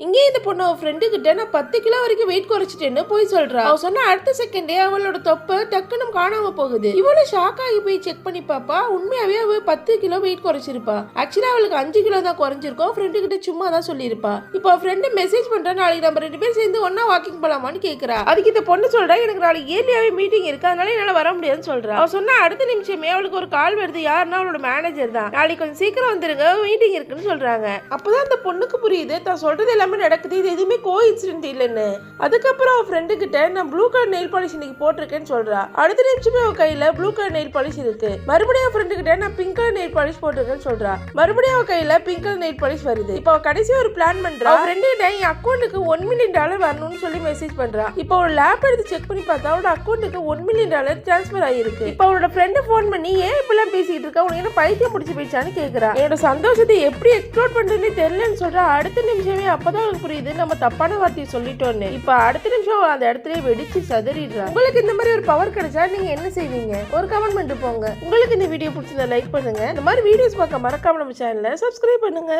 இங்கே இந்த பொண்ணு அவ ஃப்ரெண்டு கிட்ட நான் 10 கிலோ வரைக்கும் வெயிட் குறைச்சிட்டேன்னு போய் சொல்றா. அவ சொன்ன அடுத்த செகண்டே அவளோட தொப்பை டக்குன்னு காணாம போகுது. இவளு ஷாக் ஆகி போய் செக் பண்ணி பாப்பா. உண்மையாவே அவ 10 கிலோ வெயிட் குறைச்சிருப்பா. ஆக்சுவலா அவளுக்கு 5 கிலோ தான் குறைஞ்சிருக்கும். ஃப்ரெண்டு கிட்ட சும்மா தான் சொல்லியிருப்பா. இப்போ ஃப்ரெண்டு மெசேஜ் பண்றா, நாளைக்கு நம்ம 2 பேரும் சேர்ந்து ஒன்னா வாக்கிங் போலாமான்னு கேக்குறா. அதுக்கு இந்த பொண்ணு சொல்றா, எனக்கு நாளைக்கு ஏர்லியாவே மீட்டிங் இருக்கு, அதனால என்னால வர முடியாதுன்னு சொல்றா. அவ சொன்னா அடுத்த நிமிஷமே அவளுக்கு ஒரு கால் வருது. யாருன்னா அவளோட மேனேஜர் தான். நாளைக்கு கொஞ்சம் சீக்கிரம் வந்துருங்க, மீட்டிங் இருக்குன்னு சொல்றாங்க. அப்பதான் அந்த பொண்ணுக்கு புரியுது தான் சொல்றது எல்லாமே நடக்குது, இது எதுவுமே கோஇன்சிடென்ட் இல்லைன்னு. அதுக்கப்புறம் அவ ஃப்ரெண்டு கிட்ட நான் ப்ளூ கலர் நெயில் பாலிஷ் இன்னைக்கு போட்டிருக்கேன்னு சொல்றா. அடுத்த நிமிஷமே அவ கையில ப்ளூ கலர் நெயில் பாலிஷ் இருக்கு. மறுபடியும் அவ ஃப்ரெண்டு கிட்ட நான் பிங்க் கலர் நெயில் பாலிஷ் போட்டிருக்கேன்னு சொல்றா. மறுபடியும் அவ கையில பிங்க் கலர் நெயில் பாலிஷ் வருது. இப்போ அவ கடைசி ஒரு பிளான் பண்றா. ஃப்ரெண்டு கிட்ட என் அக்கௌண்ட்டுக்கு $1 மில்லியன் வரணும்னு சொல்லி மெசேஜ் பண்றா. இப்போ அவளோட லேப் எடுத்து செக் பண்ணி பார்த்தா அவளோட அக்கௌண்ட்டுக்கு $1 மில்லியன் டிரான்ஸ்ஃபர் ஆயிருக்கு. இப்போ அவளோட ஃப்ரெண்டு ஃபோன் பண்ணி ஏன் இப்பெல்லாம் பேசிட்டு இருக்கா, உனக்கு என்ன பைத்தியம் முடிச்சு போயிடுச்சான்னு கேக்குறா. என்னோட சந்தோஷத்தை எப்படி எக்ஸ்ப்ளோர் பண்றதுன்னு தெரியலன்னு சொல்றா. அடுத்த நிமிஷமே அப்பதான் அவளுக்கு புரியுது நம்ம தப்பான வார்த்தையை சொல்லிட்டோன்னு. இப்ப அடுத்த நிமிஷம் அந்த இடத்துல வெடிச்சு சதறிடுறா. உங்களுக்கு இந்த மாதிரி ஒரு பவர் கிடைச்சா நீங்க என்ன செய்வீங்க? ஒரு கமெண்ட் பண்ணிட்டு போங்க. உங்களுக்கு இந்த வீடியோ பிடிச்சிருந்தா லைக் பண்ணுங்க. இந்த மாதிரி வீடியோஸ் பார்க்க மறக்காம நம்ம சேனலை சப்ஸ்கிரைப் பண்ணுங்க.